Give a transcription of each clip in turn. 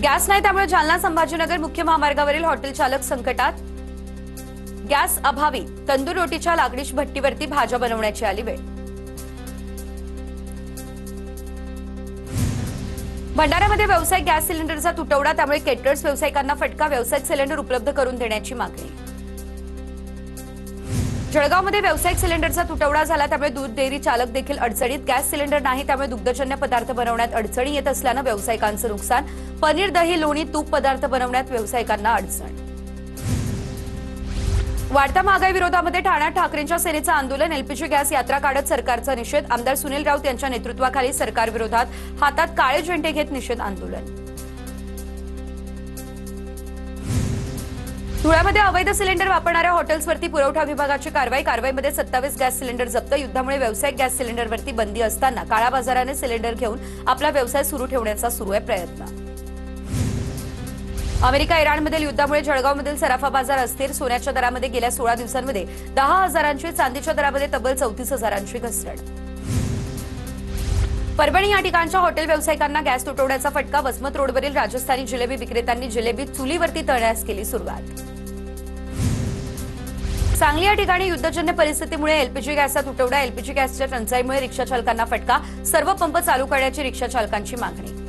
Gas नाही त्यामुळे जालना संभाजीनगर मुख्य महामार्गावरील हॉटेल चालक संकटात। गॅस अभावी तंदूर रोटीच्या लाकडी भट्टीवरती भाज्या बनवण्याची आली वेळ। भंडाऱ्यामध्ये व्यावसायिक गॅस सिलेंडरचा तुटवडा त्यामुळे केटरर्स व्यावसायिकांना फटका। व्यावसायिक सिलेंडर उपलब्ध करून देण्याची मागणी। जळगावमध्ये व्यावसायिक सिलेंडरचा तुटवडा झाला त्यामुळे दूध डेअरी चालक देखील अडचणीत। गॅस सिलेंडर नाही त्यामुळे दुग्धजन्य पदार्थ बनवण्यात अडचणी येत असल्यानं व्यावसायिकांचं नुकसान। पनीर दही लोणी तूप पदार्थ बनवण्यात व्यावसायिकांना अडचण। वाढत्या महागाई विरोधामध्ये ठाण्यात ठाकरेंच्या सेनेचं आंदोलन। एलपीजी गॅस यात्रा काढत सरकारचा निषेध। आमदार सुनील राऊत यांच्या नेतृत्वाखाली सरकार विरोधात हातात काळे झेंडे घेत निषेध आंदोलन। धुळ्यामध्ये अवैध सिलेंडर वापरणाऱ्या हॉटेल्सवरती पुरवठा विभागाची कारवाईमध्ये 27 गॅस सिलेंडर जप्त। युद्धामुळे व्यावसायिक गॅस सिलेंडरवरती बंदी असताना काळा बाजाराने सिलेंडर घेऊन आपला व्यवसाय सुरू ठेवण्याचा सुरू आहे प्रयत्न। अमेरिका इराणमधील युद्धामुळे जळगावमधील सराफा बाजार अस्थिर। सोन्याच्या दरामध्ये गेल्या 16 दिवसांमध्ये 10,000ची, चांदीच्या दरामध्ये तब्बल 34,000ची घसरण। परभणी या ठिकाणच्या हॉटेल व्यावसायिकांना गॅस तुटवड्याचा फटका। वसमत रोडवरील राजस्थानी जिलेबी विक्रेत्यांनी जिलेबी चुलीवरती तळण्यास केली सुरुवात। सांगली या ठिकाणी युद्धजन्य परिस्थितीमुळे एलपीजी गॅसचा तुटवडा। एलपीजी गॅसच्या टंचाईमुळे रिक्षा चालकांना फटका। सर्व पंप चालू करण्याची रिक्षा चालकांची मागणी।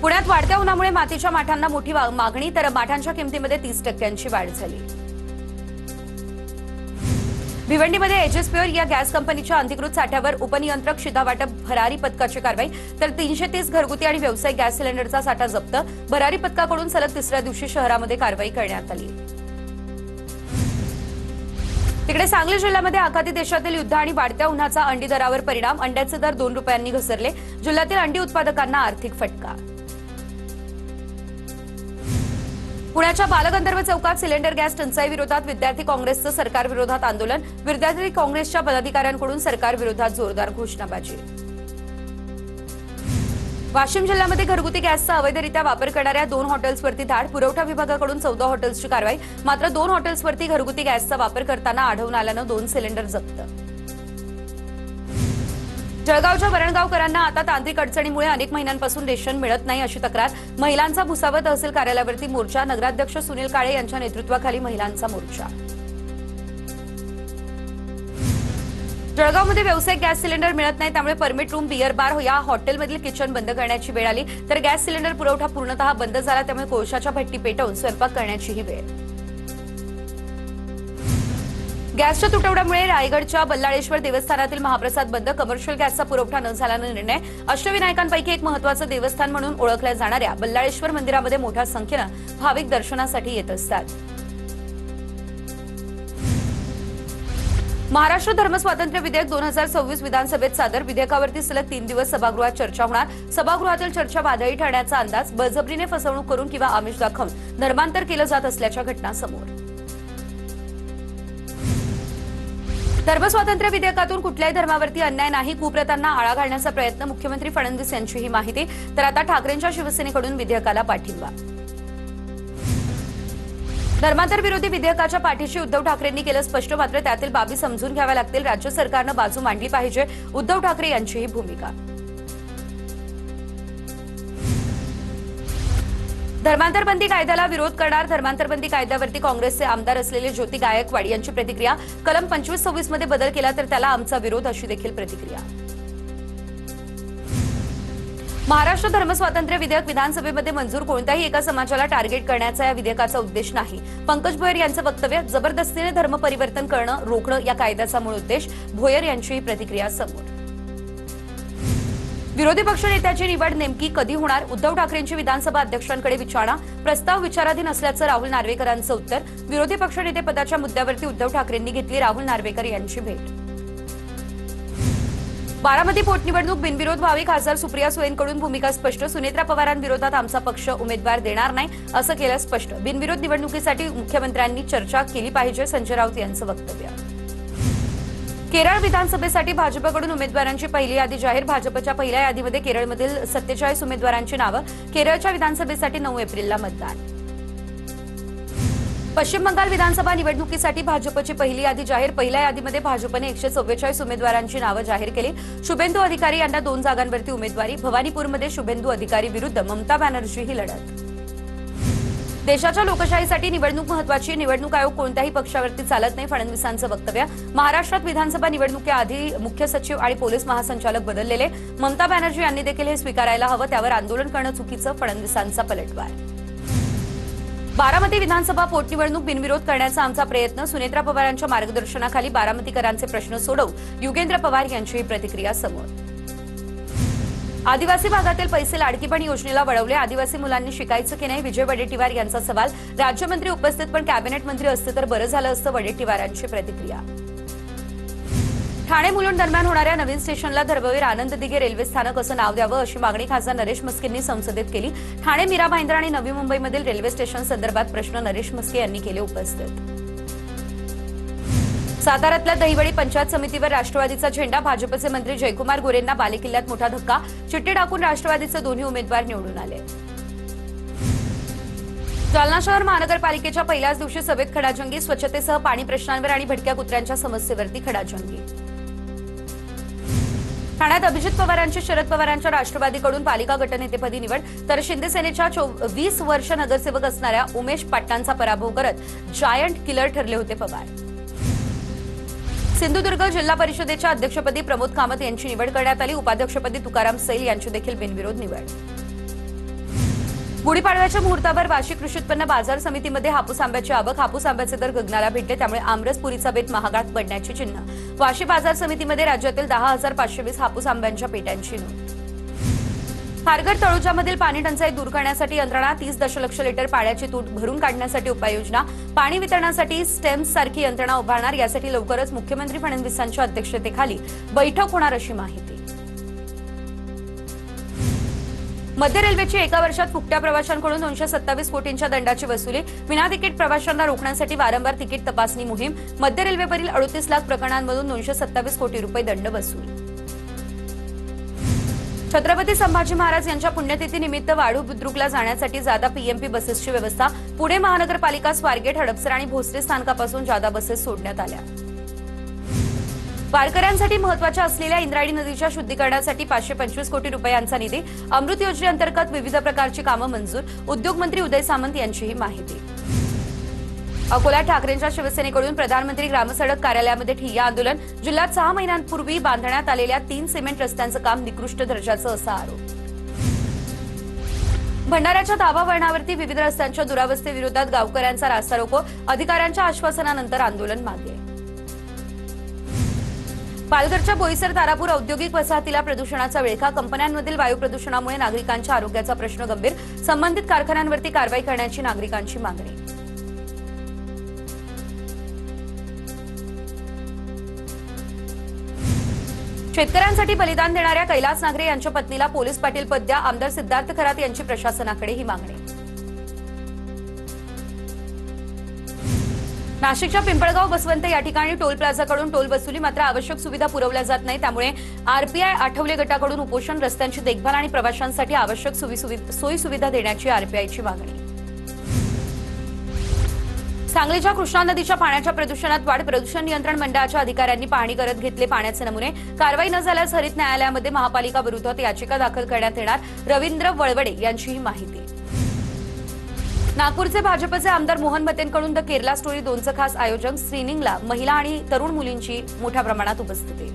पुण्यात वाढत्या उन्हामुळे मातीच्या माठांना मोठी मागणी तर माठांच्या किमतीमध्ये 30% वाढ झाली। भिवंडीमध्ये एचएसपीओर या गॅस कंपनीच्या अधिकृत साठ्यावर उपनियंत्रक शिधावाटप भरारी पथकाची कारवाई तर 330 घरगुती आणि व्यावसायिक गॅस सिलेंडरचा साठा जप्त। भरारी पथकाकडून सलग तिसऱ्या दिवशी शहरामध्ये कारवाई करण्यात आली। तिकडे सांगली जिल्ह्यामध्ये आखाती देशातील युद्ध आणि वाढत्या उन्हाचा अंडी दरावर परिणाम। अंड्याचे दर 2 रुपयांनी घसरले। जिल्ह्यातील अंडी उत्पादकांना आर्थिक फटका। पुण्याच्या बालगंधर्व चौकात सिलेंडर गॅस टंचाई विरोधात विद्यार्थी काँग्रेसचं सरकार विरोधात आंदोलन। विद्यार्थी काँग्रेसच्या पदाधिकाऱ्यांकडून सरकार विरोधात जोरदार घोषणाबाजी। वाशिम जिल्ह्यामध्ये घरगुती गॅसचा अवैधरित्या वापर करणाऱ्या 2 हॉटेल्सवरती धाड। पुरवठा विभागाकडून 14 हॉटेल्सची कारवाई। मात्र 2 हॉटेल्सवरती घरगुती गॅसचा वापर करताना आढळून आल्यानं 2 सिलेंडर जप्त। जळगावच्या वरणगावकरांना आता तांत्रिक अडचणीमुळे अनेक महिन्यांपासून रेशन मिळत नाही अशी तक्रार। महिलांचा भुसावळ तहसील कार्यालयावरती मोर्चा। नगराध्यक्ष सुनील काळे यांच्या नेतृत्वाखाली महिलांचा मोर्चा। जळगावमध्ये व्यावसायिक गॅस सिलेंडर मिळत नाही त्यामुळे परमिट रूम बियर बार या हॉटेलमधील किचन बंद करण्याची वेळ आली तर गॅस सिलेंडर पुरवठा पूर्णतः बंद झाला त्यामुळे कोळशाच्या भट्टी पेटवून स्वयंपाक करण्याचीही वेळ। गॅसच्या तुटवड्यामुळे रायगडच्या बल्लाळेश्वर देवस्थानातील महाप्रसाद बंद। कमर्शियल गॅसचा पुरवठा न झाल्यानं निर्णय। अष्टविनायकांपैकी एक महत्त्वाचं देवस्थान म्हणून ओळखल्या जाणाऱ्या बल्लाळेश्वर मंदिरामध्ये मोठ्या संख्येनं भाविक दर्शनासाठी येत असतात। महाराष्ट्र धर्मस्वातंत्र्य विधेयक 2026 विधानसभेत सादर। विधेयकावरती सलग 3 दिवस सभागृहात चर्चा होणार। सभागृहातील चर्चा वादळी ठरण्याचा अंदाज। बळजबरीने फसवणूक करून किंवा आमिष दाखवून धर्मांतर केलं जात असल्याच्या घटना समोर। धर्मस्वातंत्र्य विधेयकातून कुठल्याही धर्मावरती अन्याय नाही। कुप्रथांना आळा घालण्याचा प्रयत्न। मुख्यमंत्री फडणवीस यांची ही माहिती तर आता ठाकरेंच्या शिवसेनेकडून विधेयकाला पाठिंबा। धर्मांतर विरोधी विधेयकाच्या पाठीशी उद्धव ठाकरेंनी केलं स्पष्ट। मात्र त्यातील बाबी समजून घ्याव्या लागतील। राज्य सरकारनं बाजू मांडली पाहिजे। उद्धव ठाकरे यांची ही भूमिका। धर्मांतरबंदी कायद्याला विरोध करणार। धर्मांतरबंदी कायद्यावरती काँग्रेसचे आमदार असलेले ज्योती गायकवाड यांची प्रतिक्रिया। कलम 25-26 मध्ये बदल केला तर त्याला आमचा विरोध अशी देखील प्रतिक्रिया। महाराष्ट्र धर्मस्वातंत्र्य विधेयक विधानसभेमध्ये मंजूर। कोणत्याही एका समाजाला टार्गेट करण्याचा या विधेयकाचा उद्देश नाही। पंकज भोयर यांचं वक्तव्य। जबरदस्तीने धर्म परिवर्तन करणं रोखणं या कायद्याचा मूळ उद्देश। भोयर यांची ही प्रतिक्रिया समोर। विरोधी पक्षनेत्याची निवड नेमकी कधी होणार? उद्धव ठाकरेंची विधानसभा अध्यक्षांकडे विचारणा। प्रस्ताव विचाराधीन असल्याचं राहुल नार्वेकरांचं उत्तर। विरोधी पक्षनेते पदाच्या मुद्द्यावरती उद्धव ठाकरेंनी घेतली राहुल नार्वेकर यांची भेट। बारामती पोटनिवडणूक बिनविरोध व्हावी। खासदार सुप्रिया सुळेंकडून भूमिका स्पष्ट। सुनेत्रा पवारांविरोधात आमचा पक्ष उमेदवार देणार नाही असं केलं स्पष्ट। बिनविरोध निवडणुकीसाठी मुख्यमंत्र्यांनी चर्चा केली पाहिजे संजय राऊत यांचं वक्तव्य। केरळ विधानसभेसाठी भाजपकडून उमेदवारांची पहिली यादी जाहीर। भाजपच्या पहिल्या यादीमध्ये केरळमधील 47 उमेदवारांची नावं। केरळच्या विधानसभेसाठी 9 एप्रिलला मतदान। पश्चिम बंगाल विधानसभा निवडणुकीसाठी भाजपची पहिली यादी जाहीर. पहिल्या यादीमध्ये भाजपने 144 उमेदवारांची नावं जाहीर केली. शुभेंदू अधिकारी यांना 2 जागांवरती उमेदवारी. भवानीपूरमध्ये शुभेंदू अधिकारी विरुद्ध ममता बॅनर्जी ही लढत. देशाच्या लोकशाहीसाठी निवडणूक महत्वाची. निवडणूक आयोग कोणत्याही पक्षावरती चालत नाही, फडणवीसांचं वक्तव्य. महाराष्ट्रात विधानसभा निवडणुकीआधी मुख्य सचिव आणि पोलीस महासंचालक बदललेले. ममता बॅनर्जी यांनी देखील हे स्वीकारायला हवं, त्यावर आंदोलन करणं चुकीचं, फडणवीसांचा पलटवार. बारामती विधानसभा पोटनिवडणूक बिनविरोध करण्याचा आमचा प्रयत्न. सुनेत्रा पवारांच्या मार्गदर्शनाखाली बारामतीकरांचे प्रश्न सोडवू. युगेंद्र पवार यांची प्रतिक्रिया समोर. आदिवासी भागातील पैसे लाडकीपण योजनेला वळवले. आदिवासी मुलांनी शिकायचं की नाही, विजय वडेट्टीवार यांचा सवाल. राज्यमंत्री उपस्थित, पण कॅबिनेट मंत्री असते तर बरं झालं असतं, वडेट्टीवारांची प्रतिक्रिया. ठाणे मुलुंड दरम्यान होणाऱ्या नवीन स्टेशनला धर्मवीर आनंद दिघे रेल्वे स्थानक असं नाव द्यावं, अशी मागणी खासदार नरेश म्हस्केंनी संसदेत केली. ठाणे, मीरा भाईंदर आणि नवी मुंबईमधील रेल्वे स्टेशन संदर्भात प्रश्न नरेश म्हस्के यांनी केले उपस्थित. साताऱ्यातल्या दहिवडी पंचायत समितीवर राष्ट्रवादीचा झेंडा. भाजपचे मंत्री जयकुमार गोरेंना बालेकिल्ल्यात मोठा धक्का. चिठ्ठी टाकून राष्ट्रवादीचे दोन्ही उमेदवार निवडून आले. जालना शहर महानगरपालिकेच्या पहिल्याच दिवशी सभेत खडाजंगी. स्वच्छतेसह पाणी प्रश्नांवर आणि भटक्या कुत्र्यांच्या समस्येवरती खडाजंगी. ठाण्यात अभिजित पवारांची शरद पवारांच्या राष्ट्रवादीकडून पालिका गटनेतेपदी निवड, तर शिंदे सेनेच्या 20 वर्ष नगरसेवक असणाऱ्या उमेश पाटलांचा पराभव करत जायंट किलर ठरले होते पवार. सिंधुदुर्ग जिल्हा परिषदेच्या अध्यक्षपदी प्रमोद कामत यांची निवड करण्यात आली. उपाध्यक्षपदी तुकाराम सैल यांची देखील बिनविरोध निवड. गुढीपाडव्याच्या मुहूर्तावर वाशी कृषी उत्पन्न बाजार समितीमध्ये हापूस आंब्याची आवक. हापूस आंब्याचे दर गगनाला भिडले, त्यामुळे आमरस पुरीचा बेत महागात पडण्याची चिन्ह. वाशी बाजार समितीमध्ये राज्यातील 10,520 हापूस आंब्यांच्या पेट्यांची नोंद. खारघर तळोजामधील पाणी टंचाई दूर करण्यासाठी यंत्रणा. 30 दशलक्ष लिटर पाण्याची तूट भरून काढण्यासाठी उपाययोजना. पाणी वितरणासाठी स्टेम्स सारखी यंत्रणा उभारणार. यासाठी लवकरच मुख्यमंत्री फडणवीसांच्या अध्यक्षतेखाली बैठक होणार, अशी माहिती. मध्य रेल्वेची एका वर्षात फुकट्या प्रवाशांकडून 227 कोटींच्या दंडाची वसुली. विना तिकीट प्रवाशांना रोखण्यासाठी वारंवार तिकीट तपासणी मोहीम. मध्य रेल्वेवरील 38 लाख प्रकरणांमधून 227 कोटी रुपये दंड वसूल. छत्रपती संभाजी महाराज यांच्या पुण्यतिथीनिमित्त वाढू बुद्रुकला जाण्यासाठी जादा पीएमपी बसेसची व्यवस्था. पुणे महानगरपालिका, स्वारगेट, हडपसर आणि भोसरी स्थानकापासून जादा बसेस सोडण्यात आल्या. वारकऱ्यांसाठी महत्वाच्या असलेल्या इंद्रायणी नदीच्या शुद्धीकरणासाठी 525 कोटी रुपयांचा निधी. अमृत योजनेअंतर्गत विविध प्रकारची कामं मंजूर. उद्योगमंत्री उदय सामंत यांची ही माहिती. अकोल्यात ठाकरेंच्या शिवसेनेकडून प्रधानमंत्री ग्रामसडक कार्यालयामध्ये ठिय्या आंदोलन. जिल्ह्यात 6 महिन्यांपूर्वी बांधण्यात आलेल्या 3 सिमेंट रस्त्यांचं काम निकृष्ट दर्जाचं, असा आरोप. भंडाऱ्याच्या दाभा वळणावरती विविध रस्त्यांच्या दुरावस्थेविरोधात गावकऱ्यांचा रास्ता रोको. अधिकाऱ्यांच्या आश्वासनानंतर आंदोलन मागे. पालघरच्या बोईसर तारापूर औद्योगिक वसाहतीला प्रदूषणाचा विळखा. कंपन्यांमधील वायू प्रदूषणामुळे नागरिकांच्या आरोग्याचा प्रश्न गंभीर. संबंधित कारखान्यांवरती कारवाई करण्याची नागरिकांची मागणी. शेतकऱ्यांसाठी बलिदान देणाऱ्या कैलास नागरे यांच्या पत्नीला पोलीस पाटील पद द्या. आमदार सिद्धार्थ खरात यांची प्रशासनाकडे ही मागणी. नाशिकच्या पिंपळगाव बसवंत या ठिकाणी टोल प्लाझाकडून टोल वसुली. मात्र आवश्यक सुविधा पुरवल्या जात नाही, त्यामुळे आरपीआय आठवले गटाकडून उपोषण. रस्त्यांची देखभाल आणि प्रवाशांसाठी आवश्यक सोयी सुविधा देण्याची आरपीआयची मागणी. सांगलीच्या कृष्णा नदीच्या पाण्याच्या प्रदूषणात वाढ. प्रदूषण नियंत्रण मंडळाच्या अधिकाऱ्यांनी पाहणी करत घेतले पाण्याचे नमुने. कारवाई न झाल्यास हरित न्यायालयामध्ये महापालिका विरोधात याचिका दाखल करण्यात येणार. रवींद्र वळवडे यांची ही माहिती. नागपूरचे भाजपचे आमदार मोहन मतेंकडून द केरला स्टोरी 2चं खास आयोजन. स्क्रीनिंगला महिला आणि तरुण मुलींची मोठ्या प्रमाणात उपस्थिती.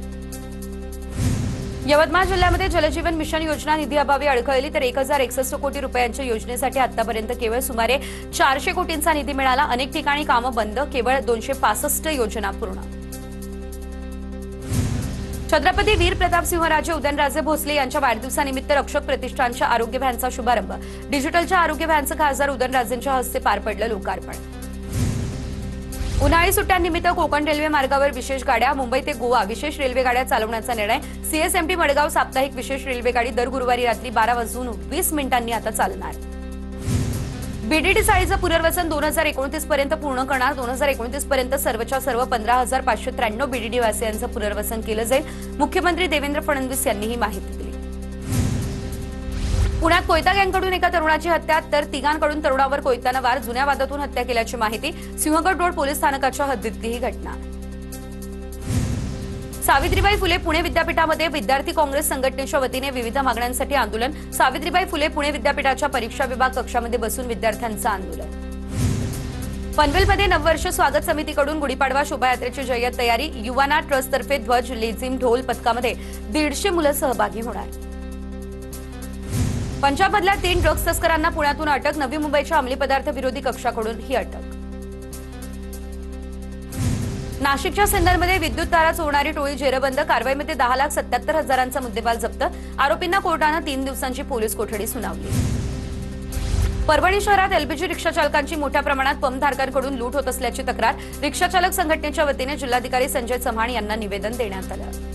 यवतमाळ जिल्ह्यामध्ये जलजीवन मिशन योजना निधीअभावी अडखळली, तर 1061 कोटी रुपयांच्या योजनेसाठी आतापर्यंत केवळ सुमारे 400 कोटींचा निधी मिळाला. अनेक ठिकाणी कामं बंद. केवळ 265 योजना पूर्ण. छत्रपती वीर प्रतापसिंहराजे उदयनराजे भोसले यांच्या वाढदिवसानिमित्त रक्षक प्रतिष्ठानच्या आरोग्य व्हॅनचा शुभारंभ. डिजिटलच्या आरोग्य व्हॅनचं खासदार उदयनराजेंच्या हस्ते पार पडलं लोकार्पण. उन्हाळी सुट्ट्यांनिमित्त कोकण रेल्वे मार्गावर विशेष गाड्या. मुंबई ते गोवा विशेष रेल्वे गाड्या चालवण्याचा निर्णय. सीएसएमटी मडगाव साप्ताहिक विशेष रेल्वे गाडी दर गुरुवारी रात्री 12:20 आता चालणार. बीडीटी साळीचं पुनर्वसन 2029 पर्यंत पूर्ण करणार. 2029 पर्यंत सर्वच्या सर्व 15,593 बीडीटी वासियांचं पुनर्वसन केलं जाईल. मुख्यमंत्री देवेंद्र फडणवीस यांनी ही माहिती दिली. पुण्यात कोयता गँगकडून एका तरुणाची हत्या तर तिघांकडून तरुणावर कोयत्यानं वार, जुन्या वादातून हत्या केल्याची माहिती. सिंहगड रोड पोलीस स्थानकाच्या हद्दीतली ही घटना. सावित्रीबाई फुले पुणे विद्यापीठामध्ये विद्यार्थी काँग्रेस संघटनेच्या वतीने विविध मागण्यांसाठी आंदोलन. सावित्रीबाई फुले पुणे विद्यापीठाच्या परीक्षा विभाग कक्षामध्ये बसून विद्यार्थ्यांचं आंदोलन. पनवेलमध्ये नववर्ष स्वागत समितीकडून गुढीपाडवा शोभायात्रेची जय्यत तयारी. युवाना ट्रस्टतर्फे ध्वज, लेझिम, ढोल पथकामध्ये 150 मुलं सहभागी होणार. पंजाबमधल्या 3 ड्रग्ज तस्करांना पुण्यातून अटक. नवी मुंबईच्या अंमली पदार्थ विरोधी कक्षाकडून ही अटक. नाशिकच्या सिन्नरमध्ये विद्युत तारा चोरणारी टोळी जेरबंद. कारवाईमध्ये 10,77,000चा मुद्देमाल जप्त. आरोपींना कोर्टानं 3 दिवसांची पोलीस कोठडी सुनावली. परभणी शहरात एलपीजी रिक्षा चालकांची मोठ्या प्रमाणात पंपधारकांकडून लूट होत असल्याची तक्रार. रिक्षाचालक संघटनेच्या वतीने जिल्हाधिकारी संजय चव्हाण यांना निवेदन देण्यात आलं.